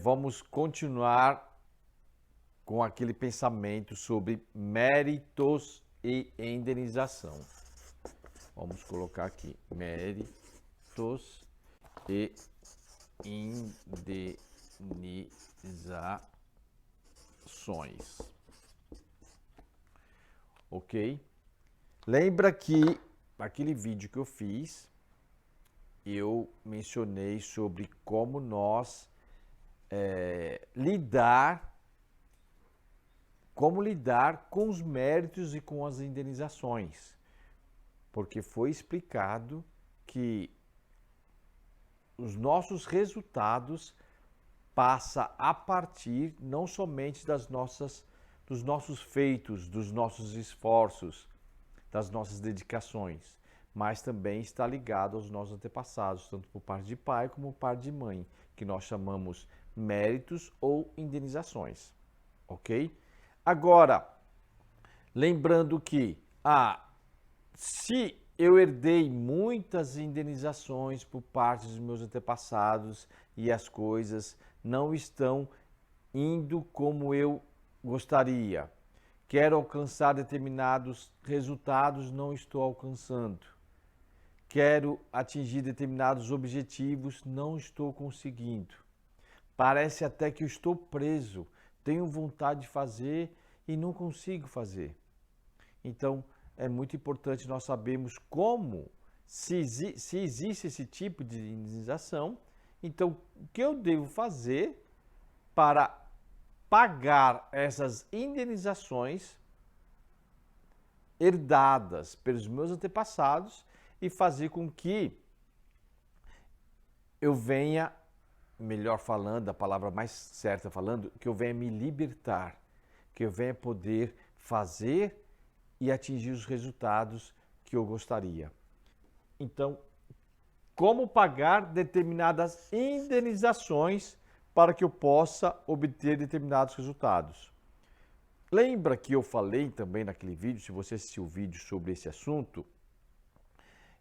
Vamos continuar com aquele pensamento sobre méritos e indenização. Vamos colocar aqui, méritos e indenizações. Ok? Lembra que naquele vídeo que eu fiz, eu mencionei sobre como nós lidar com os méritos e com as indenizações. Porque foi explicado que os nossos resultados passam a partir não somente dos nossos feitos, dos nossos esforços, das nossas dedicações, mas também está ligado aos nossos antepassados, tanto por parte de pai como por parte de mãe, que nós chamamos méritos ou indenizações, ok? Agora, lembrando que se eu herdei muitas indenizações por parte dos meus antepassados e as coisas não estão indo como eu gostaria, quero alcançar determinados resultados, não estou alcançando, quero atingir determinados objetivos, não estou conseguindo. Parece até que eu estou preso, tenho vontade de fazer e não consigo fazer. Então, é muito importante nós sabermos como, se existe esse tipo de indenização, então o que eu devo fazer para pagar essas indenizações herdadas pelos meus antepassados e fazer com que eu venha, melhor falando, a palavra mais certa falando, que eu venha me libertar, que eu venha poder fazer e atingir os resultados que eu gostaria. Então, como pagar determinadas indenizações para que eu possa obter determinados resultados? Lembra que eu falei também naquele vídeo, se você assistiu o vídeo sobre esse assunto,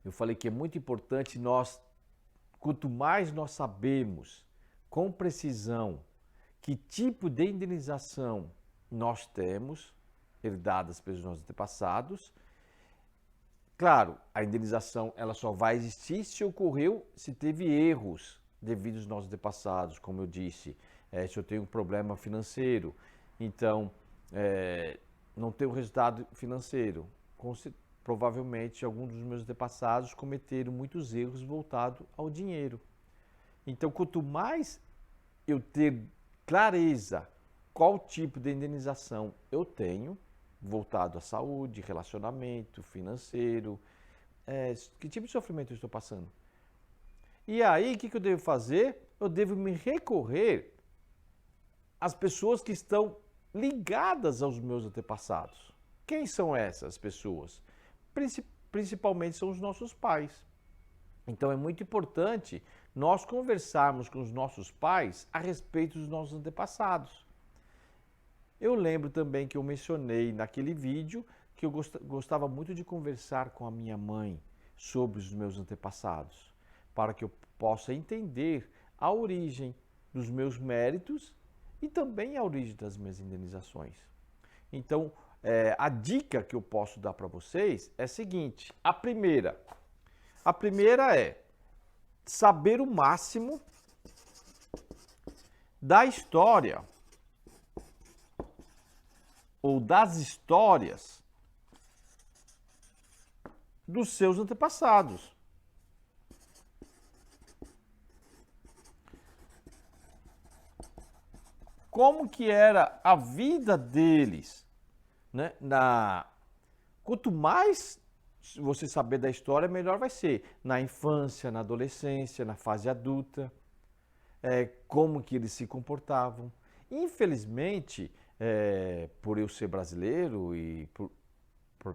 eu falei que é muito importante quanto mais nós sabemos com precisão que tipo de indenização nós temos, herdadas pelos nossos antepassados. Claro, a indenização ela só vai existir se teve erros devido aos nossos antepassados, como eu disse, se eu tenho um problema financeiro, então não tenho resultado financeiro, provavelmente alguns dos meus antepassados cometeram muitos erros voltados ao dinheiro. Então, quanto mais eu ter clareza qual tipo de indenização eu tenho, voltado à saúde, relacionamento, financeiro, que tipo de sofrimento eu estou passando. E aí, o que eu devo fazer? Eu devo me recorrer às pessoas que estão ligadas aos meus antepassados. Quem são essas pessoas? Principalmente são os nossos pais. Então é muito importante nós conversarmos com os nossos pais a respeito dos nossos antepassados. Eu lembro também que eu mencionei naquele vídeo que eu gostava muito de conversar com a minha mãe sobre os meus antepassados, para que eu possa entender a origem dos meus méritos e também a origem das minhas indenizações. Então, a dica que eu posso dar para vocês é a seguinte: a primeira é saber o máximo da história ou das histórias dos seus antepassados. Como que era a vida deles, né? Quanto mais você saber da história, melhor vai ser. Na infância, na adolescência, na fase adulta, como que eles se comportavam. Infelizmente, por eu ser brasileiro e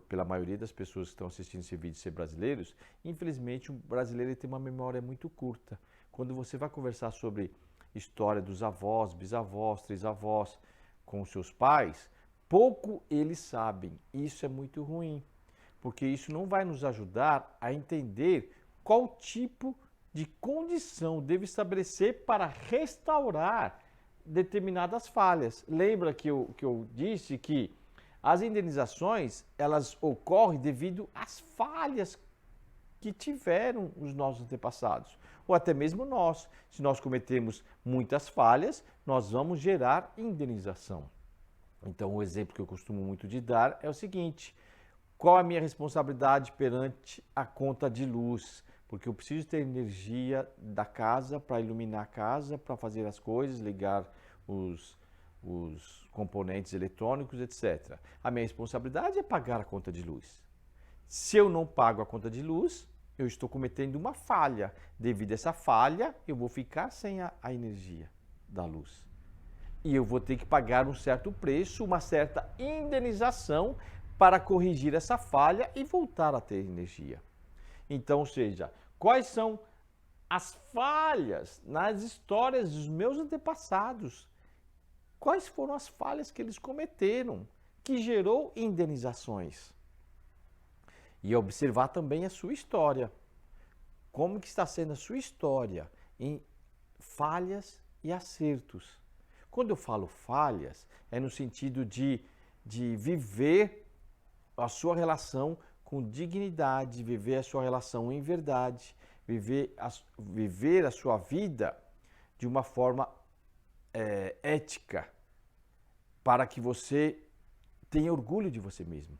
pela maioria das pessoas que estão assistindo esse vídeo ser brasileiros, infelizmente o brasileiro tem uma memória muito curta. Quando você vai conversar sobre história dos avós, bisavós, trisavós com os seus pais, pouco eles sabem. Isso é muito ruim, porque isso não vai nos ajudar a entender qual tipo de condição devo estabelecer para restaurar determinadas falhas. Lembra que eu disse que as indenizações, elas ocorrem devido às falhas que tiveram os nossos antepassados, ou até mesmo nós. Se nós cometemos muitas falhas, nós vamos gerar indenização. Então, o exemplo que eu costumo muito de dar é o seguinte: qual a minha responsabilidade perante a conta de luz? Porque eu preciso ter energia da casa para iluminar a casa, para fazer as coisas, ligar os componentes eletrônicos, etc. A minha responsabilidade é pagar a conta de luz. Se eu não pago a conta de luz, eu estou cometendo uma falha. Devido a essa falha, eu vou ficar sem a energia da luz. E eu vou ter que pagar um certo preço, uma certa indenização para corrigir essa falha e voltar a ter energia. Então, ou seja, quais são as falhas nas histórias dos meus antepassados? Quais foram as falhas que eles cometeram, que gerou indenizações? E observar também a sua história. Como que está sendo a sua história em falhas e acertos? Quando eu falo falhas, é no sentido de viver a sua relação com dignidade, viver a sua relação em verdade, viver a sua vida de uma forma ética, para que você tenha orgulho de você mesmo.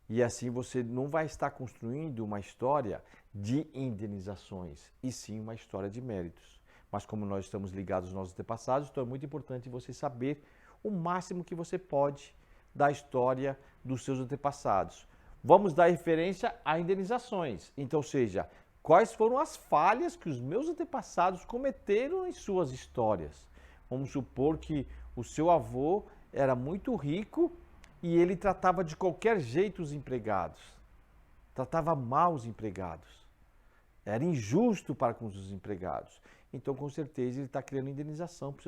E assim você não vai estar construindo uma história de indenizações, e sim uma história de méritos. Mas como nós estamos ligados aos nossos antepassados, então é muito importante você saber o máximo que você pode da história dos seus antepassados. Vamos dar referência a indenizações. Então, ou seja, quais foram as falhas que os meus antepassados cometeram em suas histórias? Vamos supor que o seu avô era muito rico e ele tratava de qualquer jeito os empregados. Tratava mal os empregados. Era injusto para com os empregados. Então, com certeza, ele está criando indenização para os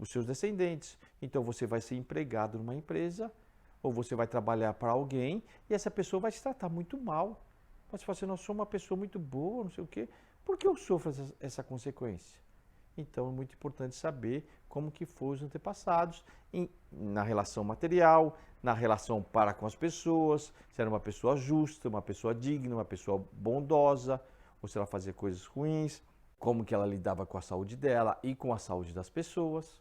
seus descendentes. Então, você vai ser empregado numa empresa ou você vai trabalhar para alguém e essa pessoa vai te tratar muito mal. Você fala assim, não, eu sou uma pessoa muito boa, não sei o quê. Por que eu sofro essa consequência? Então, é muito importante saber como que foram os antepassados na relação material, na relação para com as pessoas, se era uma pessoa justa, uma pessoa digna, uma pessoa bondosa, ou se ela fazia coisas ruins, como que ela lidava com a saúde dela e com a saúde das pessoas.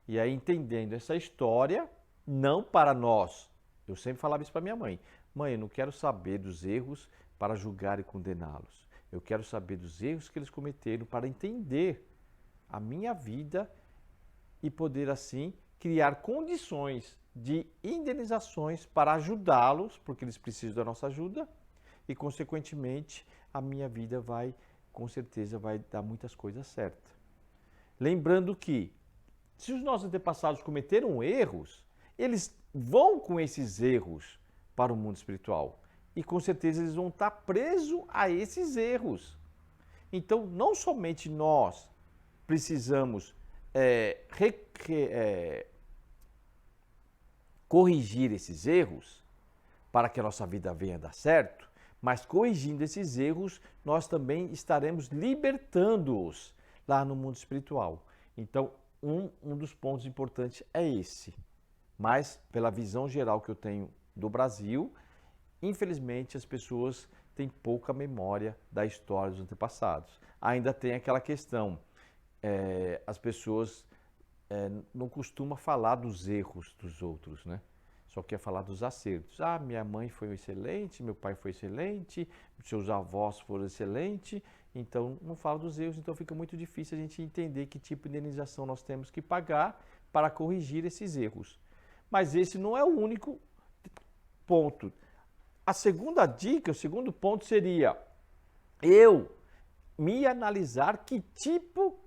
E aí, entendendo essa história, não para nós. Eu sempre falava isso para minha mãe. Mãe, eu não quero saber dos erros para julgar e condená-los. Eu quero saber dos erros que eles cometeram para entender a minha vida e poder, assim, criar condições de indenizações para ajudá-los, porque eles precisam da nossa ajuda, e, consequentemente, a minha vida com certeza, vai dar muitas coisas certas. Lembrando que, se os nossos antepassados cometeram erros, eles vão com esses erros para o mundo espiritual. E, com certeza, eles vão estar presos a esses erros. Então, não somente nós precisamos corrigir esses erros para que a nossa vida venha a dar certo, mas corrigindo esses erros, nós também estaremos libertando-os lá no mundo espiritual. Então, um dos pontos importantes é esse. Mas, pela visão geral que eu tenho do Brasil, infelizmente as pessoas têm pouca memória da história dos antepassados. Ainda tem aquela questão, as pessoas não costumam falar dos erros dos outros, né? Só quer falar dos acertos. Ah, minha mãe foi excelente, meu pai foi excelente, seus avós foram excelentes, então não fala dos erros, então fica muito difícil a gente entender que tipo de indenização nós temos que pagar para corrigir esses erros. Mas esse não é o único ponto. A segunda dica, o segundo ponto seria eu me analisar que tipo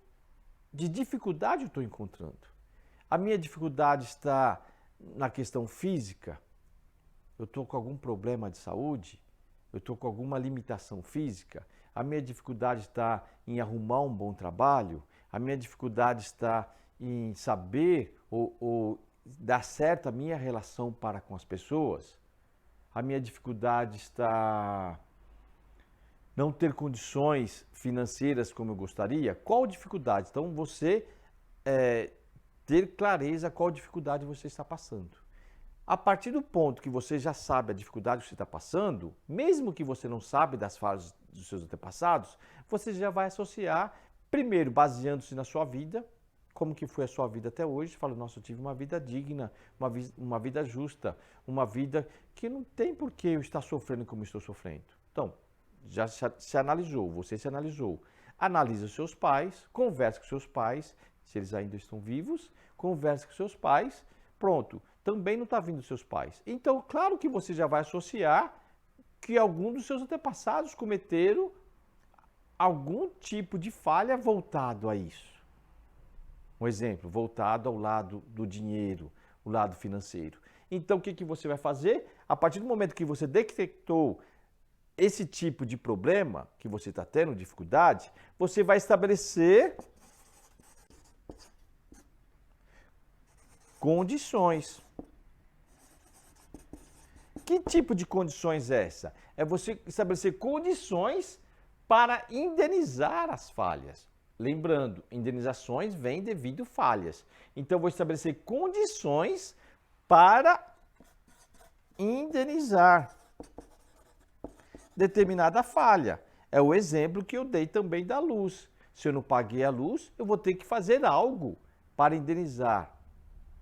de dificuldade eu estou encontrando. A minha dificuldade está na questão física? Eu estou com algum problema de saúde? Eu estou com alguma limitação física? A minha dificuldade está em arrumar um bom trabalho? A minha dificuldade está em saber ou dar certo a minha relação para com as pessoas? A minha dificuldade está não ter condições financeiras como eu gostaria, qual dificuldade? Então, você ter clareza qual dificuldade você está passando. A partir do ponto que você já sabe a dificuldade que você está passando, mesmo que você não sabe das fases dos seus antepassados, você já vai associar, primeiro, baseando-se na sua vida, como que foi a sua vida até hoje, fala, nossa, eu tive uma vida digna, uma vida justa, uma vida que não tem por que eu estar sofrendo como estou sofrendo. Então, já se analisou, você se analisou. Analise os seus pais, converse com seus pais, se eles ainda estão vivos, converse com seus pais, pronto. Também não está vindo dos seus pais. Então, claro que você já vai associar que algum dos seus antepassados cometeram algum tipo de falha voltado a isso. Um exemplo, voltado ao lado do dinheiro, o lado financeiro. Então, o que você vai fazer? A partir do momento que você detectou esse tipo de problema que você está tendo, dificuldade, você vai estabelecer condições. Que tipo de condições é essa? É você estabelecer condições para indenizar as falhas. Lembrando, indenizações vêm devido a falhas. Então, vou estabelecer condições para indenizar determinada falha. É o exemplo que eu dei também da luz. Se eu não paguei a luz, eu vou ter que fazer algo para indenizar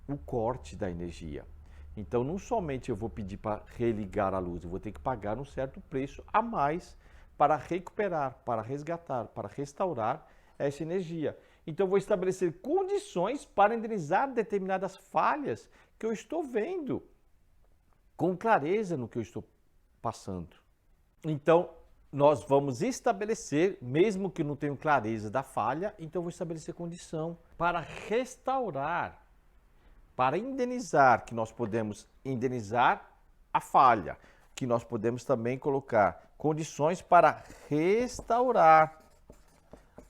o corte da energia. Então, não somente eu vou pedir para religar a luz, eu vou ter que pagar um certo preço a mais para recuperar, para resgatar, para restaurar essa energia. Então, eu vou estabelecer condições para indenizar determinadas falhas que eu estou vendo com clareza no que eu estou passando. Então, nós vamos estabelecer, mesmo que não tenha clareza da falha, então eu vou estabelecer condição para restaurar, para indenizar, que nós podemos indenizar a falha, que nós podemos também colocar condições para restaurar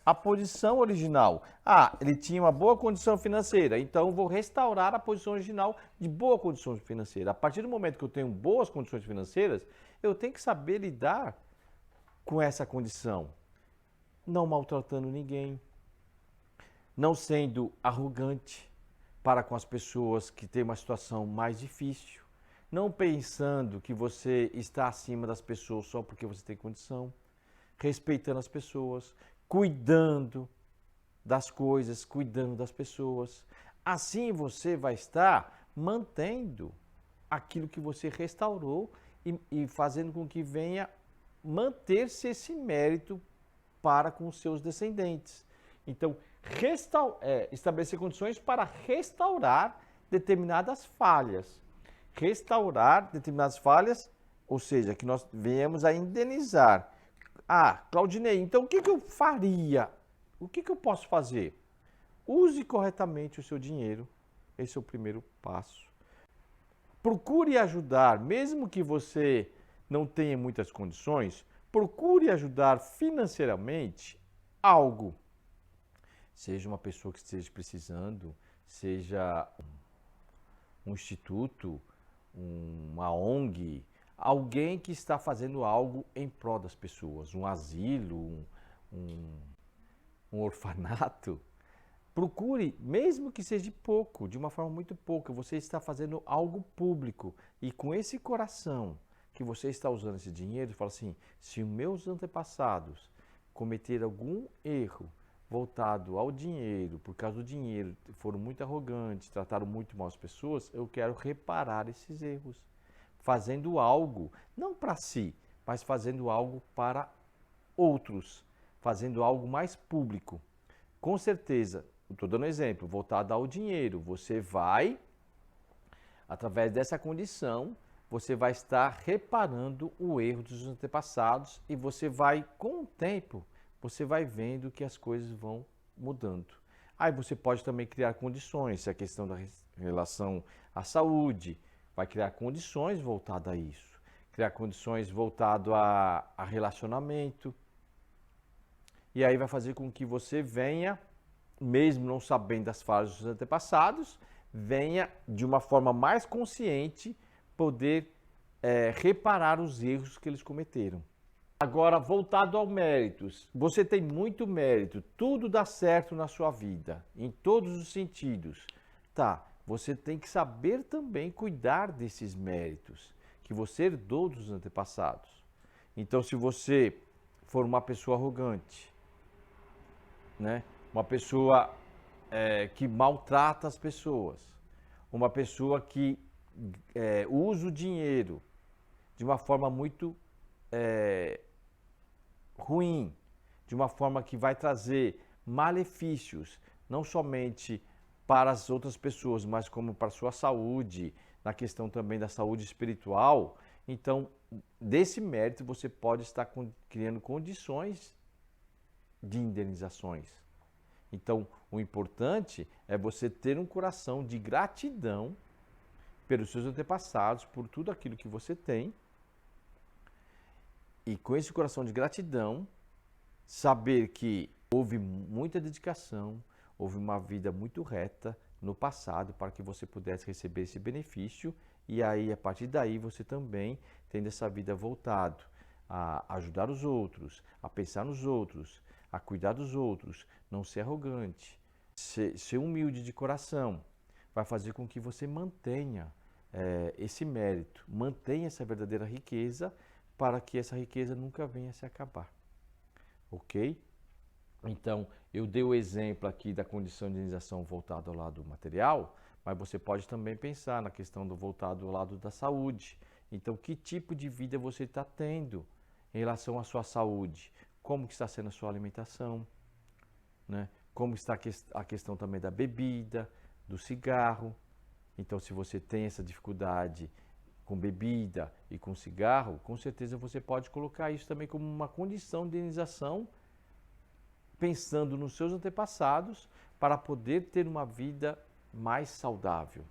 a posição original. Ah, ele tinha uma boa condição financeira, então eu vou restaurar a posição original de boa condição financeira. A partir do momento que eu tenho boas condições financeiras, eu tenho que saber lidar com essa condição, não maltratando ninguém, não sendo arrogante para com as pessoas que têm uma situação mais difícil, não pensando que você está acima das pessoas só porque você tem condição, respeitando as pessoas, cuidando das coisas, cuidando das pessoas. Assim você vai estar mantendo aquilo que você restaurou e fazendo com que venha manter-se esse mérito para com os seus descendentes. Então, estabelecer condições para restaurar determinadas falhas. Restaurar determinadas falhas, ou seja, que nós venhamos a indenizar. Ah, Claudinei, então o que eu faria? O que eu posso fazer? Use corretamente o seu dinheiro. Esse é o primeiro passo. Procure ajudar, mesmo que você não tenha muitas condições, procure ajudar financeiramente algo. Seja uma pessoa que esteja precisando, seja um instituto, uma ONG, alguém que está fazendo algo em prol das pessoas, um asilo, um orfanato. Procure, mesmo que seja de pouco, de uma forma muito pouca, você está fazendo algo público e com esse coração que você está usando esse dinheiro, fala assim, se os meus antepassados cometeram algum erro voltado ao dinheiro, por causa do dinheiro, foram muito arrogantes, trataram muito mal as pessoas, eu quero reparar esses erros, fazendo algo, não para si, mas fazendo algo para outros, fazendo algo mais público. Com certeza, estou dando um exemplo, voltado ao dinheiro, você vai, através dessa condição, você vai estar reparando o erro dos antepassados e você vai, com o tempo, você vai vendo que as coisas vão mudando. Aí você pode também criar condições, se a questão da relação à saúde, vai criar condições voltadas a isso, criar condições voltadas a relacionamento, e aí vai fazer com que você venha, mesmo não sabendo das falhas dos antepassados, venha de uma forma mais consciente poder reparar os erros que eles cometeram. Agora, voltado ao méritos, você tem muito mérito, tudo dá certo na sua vida, em todos os sentidos. Tá, você tem que saber também cuidar desses méritos que você herdou dos antepassados. Então, se você for uma pessoa arrogante, né? Uma pessoa que maltrata as pessoas, uma pessoa que usa o dinheiro de uma forma muito ruim, de uma forma que vai trazer malefícios, não somente para as outras pessoas, mas como para a sua saúde, na questão também da saúde espiritual. Então, desse mérito, você pode estar criando condições de indenizações. Então, o importante é você ter um coração de gratidão pelos seus antepassados, por tudo aquilo que você tem. E com esse coração de gratidão, saber que houve muita dedicação, houve uma vida muito reta no passado para que você pudesse receber esse benefício, e aí a partir daí você também tendo essa vida voltado a ajudar os outros, a pensar nos outros, a cuidar dos outros, não ser arrogante, ser humilde de coração, vai fazer com que você mantenha esse mérito, mantenha essa verdadeira riqueza, para que essa riqueza nunca venha a se acabar. Ok? Então, eu dei o exemplo aqui da condição de indenização voltada ao lado material, mas você pode também pensar na questão do voltado ao lado da saúde. Então, que tipo de vida você está tendo em relação à sua saúde? Como que está sendo a sua alimentação? Né? Como está a questão também da bebida, do cigarro? Então, se você tem essa dificuldade com bebida e com cigarro, com certeza você pode colocar isso também como uma condição de indenização, pensando nos seus antepassados, para poder ter uma vida mais saudável.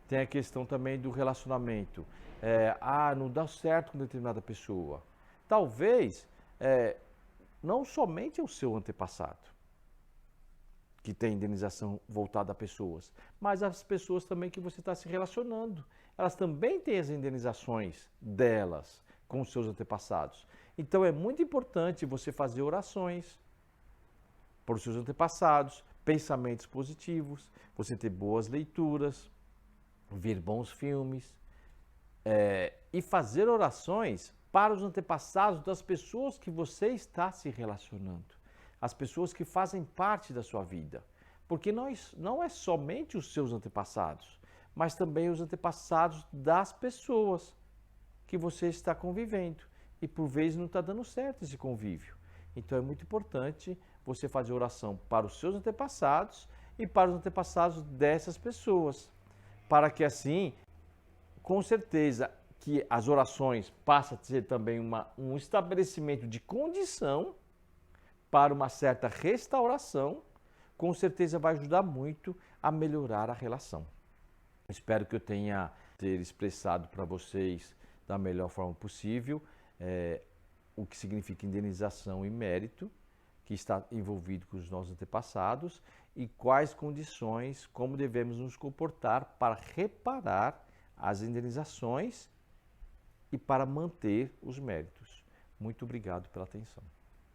Tem a questão também do relacionamento. Não dá certo com determinada pessoa. Talvez não somente o seu antepassado, que tem indenização voltada a pessoas, mas as pessoas também que você está se relacionando. Elas também têm as indenizações delas com os seus antepassados. Então é muito importante você fazer orações por seus antepassados, pensamentos positivos, você ter boas leituras, ver bons filmes e fazer orações para os antepassados das pessoas que você está se relacionando. As pessoas que fazem parte da sua vida. Porque não é somente os seus antepassados, mas também os antepassados das pessoas que você está convivendo. E por vezes não está dando certo esse convívio. Então é muito importante você fazer oração para os seus antepassados e para os antepassados dessas pessoas. Para que assim, com certeza, que as orações passem a ser também um estabelecimento de condição para uma certa restauração, com certeza vai ajudar muito a melhorar a relação. Espero que eu tenha expressado para vocês da melhor forma possível o que significa indenização e mérito, que está envolvido com os nossos antepassados, e quais condições, como devemos nos comportar para reparar as indenizações e para manter os méritos. Muito obrigado pela atenção.